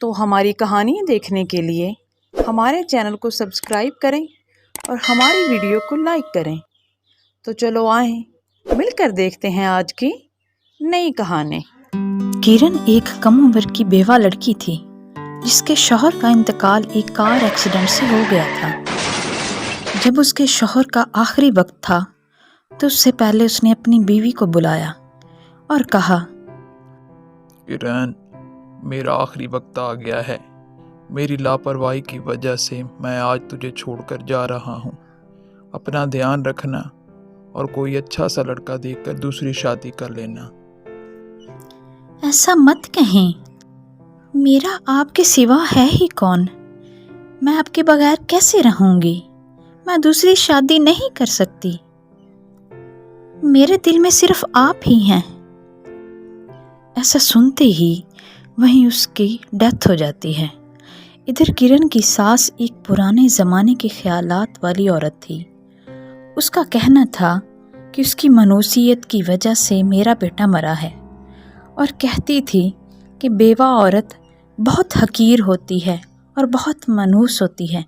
تو ہماری کہانی دیکھنے کے لیے ہمارے چینل کو سبسکرائب کریں اور ہماری ویڈیو کو لائک کریں۔ تو چلو آئیں مل کر دیکھتے ہیں آج کی نئی کہانی۔ کرن ایک کم عمر کی بیوہ لڑکی تھی جس کے شوہر کا انتقال ایک کار ایکسیڈنٹ سے ہو گیا تھا۔ جب اس کے شوہر کا آخری وقت تھا تو اس سے پہلے اس نے اپنی بیوی کو بلایا اور کہا، کرن، میرا آخری وقت آ گیا ہے۔ میری لاپرواہی کی وجہ سے میں آج تجھے چھوڑ کر جا رہا ہوں۔ اپنا دھیان رکھنا اور کوئی اچھا سا لڑکا دیکھ کر دوسری شادی کر لینا۔ ایسا مت کہیں، میرا آپ کے سوا ہے ہی کون؟ میں آپ کے بغیر کیسے رہوں گی؟ میں دوسری شادی نہیں کر سکتی۔ میرے دل میں صرف آپ ہی ہیں۔ ایسا سنتے ہی وہیں اس کی ڈیتھ ہو جاتی ہے۔ ادھر کرن کی ساس ایک پرانے زمانے کے خیالات والی عورت تھی۔ اس کا کہنا تھا کہ اس کی منحوسیت کی وجہ سے میرا بیٹا مرا ہے، اور کہتی تھی کہ بیوہ عورت بہت حقیر ہوتی ہے اور بہت منحوس ہوتی ہے،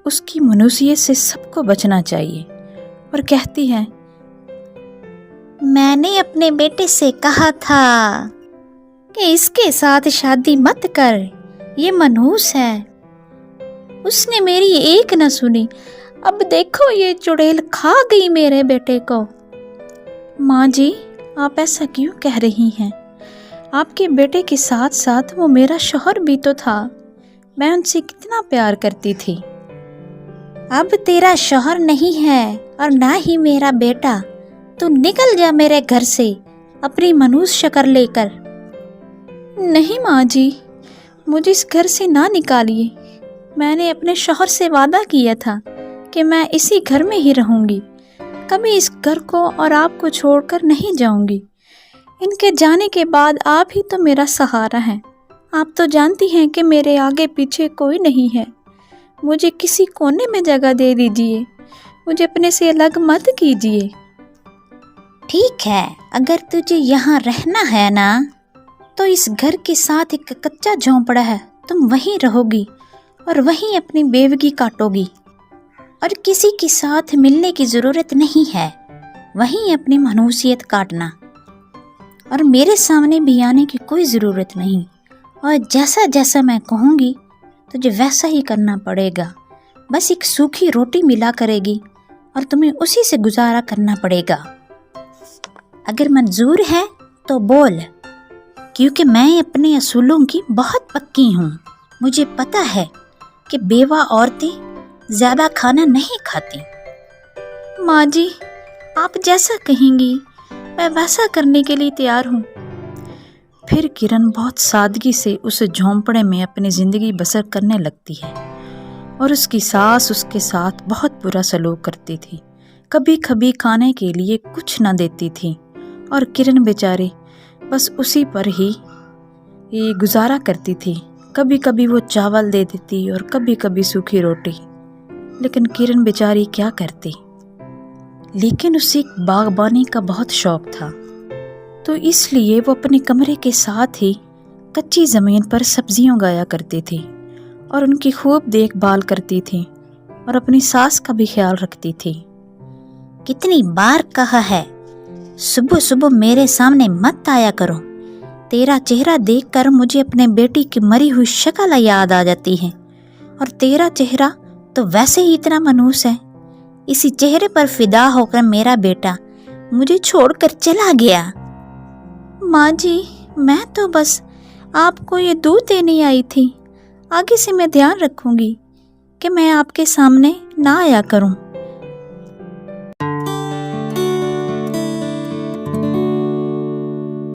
اس کی منحوسیت سے سب کو بچنا چاہیے، اور کہتی ہے، میں نے اپنے بیٹے سے کہا تھا کہ اس کے ساتھ شادی مت کر، یہ منحوس ہے۔ اس نے میری ایک نہ سنی، اب دیکھو یہ چڑیل کھا گئی میرے بیٹے کو۔ ماں جی، آپ ایسا کیوں کہہ رہی ہیں؟ آپ کے بیٹے کے ساتھ ساتھ وہ میرا شوہر بھی تو تھا، میں ان سے کتنا پیار کرتی تھی۔ اب تیرا شوہر نہیں ہے اور نہ ہی میرا بیٹا، تو نکل جا میرے گھر سے اپنی منحوس شکل لے کر۔ نہیں ماں جی، مجھے اس گھر سے نہ نکالیے، میں نے اپنے شوہر سے وعدہ کیا تھا کہ میں اسی گھر میں ہی رہوں گی، کبھی اس گھر کو اور آپ کو چھوڑ کر نہیں جاؤں گی۔ ان کے جانے کے بعد آپ ہی تو میرا سہارا ہیں۔ آپ تو جانتی ہیں کہ میرے آگے پیچھے کوئی نہیں ہے، مجھے کسی کونے میں جگہ دے دیجیے، مجھے اپنے سے الگ مت کیجیے۔ ٹھیک ہے، اگر تجھے یہاں رہنا ہے نا، تو اس گھر کے ساتھ ایک کچا جھونپڑا ہے، تم وہیں رہو گی اور وہیں اپنی بیوگی کاٹو گی، اور کسی کے ساتھ ملنے کی ضرورت نہیں ہے، وہیں اپنی منحوسیت کاٹنا، اور میرے سامنے بھی آنے کی کوئی ضرورت نہیں، اور جیسا جیسا میں کہوں گی تجھے ویسا ہی کرنا پڑے گا۔ بس ایک سوکھی روٹی ملا کرے گی اور تمہیں اسی سے گزارا کرنا پڑے گا۔ اگر منظور ہے تو بول، کیونکہ میں اپنے اصولوں کی بہت پکی ہوں۔ مجھے پتہ ہے کہ بیوہ عورتیں زیادہ کھانا نہیں کھاتی۔ ماں جی، آپ جیسا کہیں گی میں ویسا کرنے کے لیے تیار ہوں۔ پھر کرن بہت سادگی سے اس جھونپڑے میں اپنی زندگی بسر کرنے لگتی ہے، اور اس کی ساس اس کے ساتھ بہت برا سلوک کرتی تھی، کبھی کبھی کھانے کے لیے کچھ نہ دیتی تھی، اور کرن بیچاری بس اسی پر ہی گزارا کرتی تھی۔ کبھی کبھی وہ چاول دے دیتی اور کبھی کبھی سوکھی روٹی، لیکن کرن بیچاری کیا کرتی؟ لیکن اسے باغبانی کا بہت شوق تھا، تو اس لیے وہ اپنے کمرے کے ساتھ ہی کچی زمین پر سبزیاں اگایا کرتی تھی، اور ان کی خوب دیکھ بھال کرتی تھی، اور اپنی ساس کا بھی خیال رکھتی تھی۔ کتنی بار کہا ہے، صبح صبح میرے سامنے مت آیا کرو، تیرا چہرہ دیکھ کر مجھے اپنے بیٹی کی مری ہوئی شکل یاد آ جاتی ہے، اور تیرا چہرہ تو ویسے ہی اتنا منحوس ہے۔ اسی چہرے پر فدا ہو کر میرا بیٹا مجھے چھوڑ کر چلا گیا۔ ماں جی، میں تو بس آپ کو یہ دودھ دینے آئی تھی، آگے سے میں دھیان رکھوں گی کہ میں آپ کے سامنے نہ آیا کروں۔